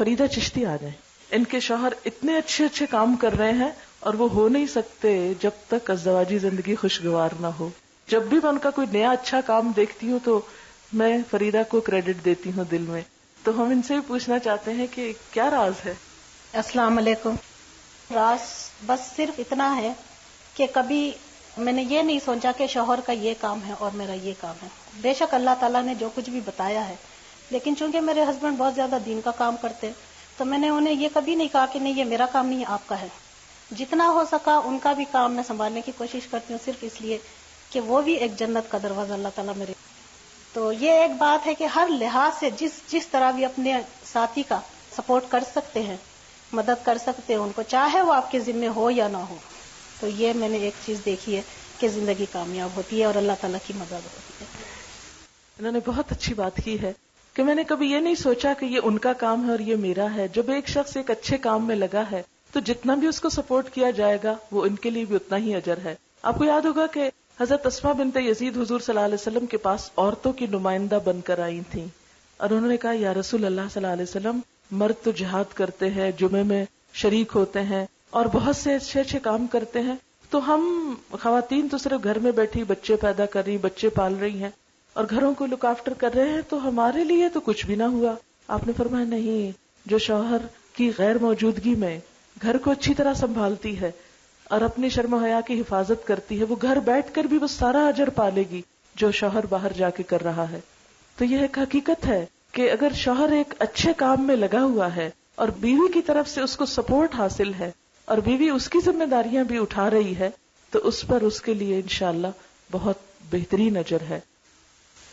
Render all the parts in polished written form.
فریدہ چشتی آ جائیں. ان کے شوہر اتنے اچھے اچھے کام کر رہے ہیں اور وہ ہو نہیں سکتے جب تک ازدواجی زندگی خوشگوار نہ ہو. جب بھی میں ان کا کوئی نیا اچھا کام دیکھتی ہوں تو میں فریدہ کو کریڈٹ دیتی ہوں دل میں. تو ہم ان سے بھی پوچھنا چاہتے ہیں کہ کیا راز ہے؟ السلام علیکم. راز بس صرف اتنا ہے کہ کبھی میں نے یہ نہیں سوچا کہ شوہر کا یہ کام ہے اور میرا یہ کام ہے. بے شک اللہ تعالیٰ نے جو کچھ بھی بتایا ہے، لیکن چونکہ میرے ہسبینڈ بہت زیادہ دین کا کام کرتے تو میں نے انہیں یہ کبھی نہیں کہا کہ نہیں یہ میرا کام نہیں ہے، آپ کا ہے. جتنا ہو سکا ان کا بھی کام میں سنبھالنے کی کوشش کرتی ہوں، صرف اس لیے کہ وہ بھی ایک جنت کا دروازہ اللہ تعالیٰ میرے. تو یہ ایک بات ہے کہ ہر لحاظ سے جس طرح بھی اپنے ساتھی کا سپورٹ کر سکتے ہیں، مدد کر سکتے ہیں ان کو، چاہے وہ آپ کے ذمہ ہو یا نہ ہو. تو یہ میں نے ایک چیز دیکھی ہے کہ زندگی کامیاب ہوتی ہے اور اللہ تعالیٰ کی مدد ہوتی ہے. انہوں نے بہت اچھی بات کی ہے کہ میں نے کبھی یہ نہیں سوچا کہ یہ ان کا کام ہے اور یہ میرا ہے. جب ایک شخص ایک اچھے کام میں لگا ہے تو جتنا بھی اس کو سپورٹ کیا جائے گا وہ ان کے لیے بھی اتنا ہی اجر ہے. آپ کو یاد ہوگا کہ حضرت اسماء بنت یزید حضور صلی اللہ علیہ وسلم کے پاس عورتوں کی نمائندہ بن کر آئی تھیں اور انہوں نے کہا یا رسول اللہ صلی اللہ علیہ وسلم، مرد تو جہاد کرتے ہیں، جمعے میں شریک ہوتے ہیں اور بہت سے اچھے اچھے کام کرتے ہیں، تو ہم خواتین تو صرف گھر میں بیٹھی بچے پیدا کر رہی، بچے پال رہی ہیں اور گھروں کو لک آفٹر کر رہے ہیں، تو ہمارے لیے تو کچھ بھی نہ ہوا. آپ نے فرمایا نہیں، جو شوہر کی غیر موجودگی میں گھر کو اچھی طرح سنبھالتی ہے اور اپنی شرم و حیا کی حفاظت کرتی ہے، وہ گھر بیٹھ کر بھی وہ سارا اجر پالے گی جو شوہر باہر جا کے کر رہا ہے. تو یہ ایک حقیقت ہے کہ اگر شوہر ایک اچھے کام میں لگا ہوا ہے اور بیوی کی طرف سے اس کو سپورٹ حاصل ہے اور بیوی اس کی ذمہ داریاں بھی اٹھا رہی ہے تو اس پر اس کے لیے انشاءاللہ بہت بہترین اجر ہے.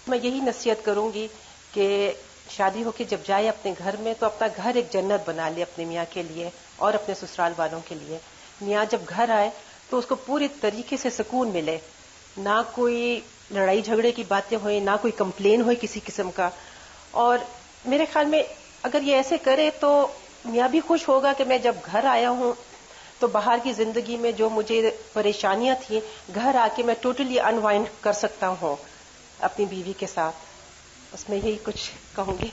میں یہی نصیحت کروں گی کہ شادی ہو کے جب جائے اپنے گھر میں تو اپنا گھر ایک جنت بنا لے اپنے میاں کے لیے اور اپنے سسرال والوں کے لیے. میاں جب گھر آئے تو اس کو پوری طریقے سے سکون ملے، نہ کوئی لڑائی جھگڑے کی باتیں ہوئیں، نہ کوئی کمپلین ہوئی کسی قسم کا. اور میرے خیال میں اگر یہ ایسے کرے تو میاں بھی خوش ہوگا کہ میں جب گھر آیا ہوں تو باہر کی زندگی میں جو مجھے پریشانیاں تھیں گھر آ کے میں ٹوٹلی انوائنڈ کر سکتا ہوں اپنی بیوی کے ساتھ. اس میں یہی کچھ کہوں گی.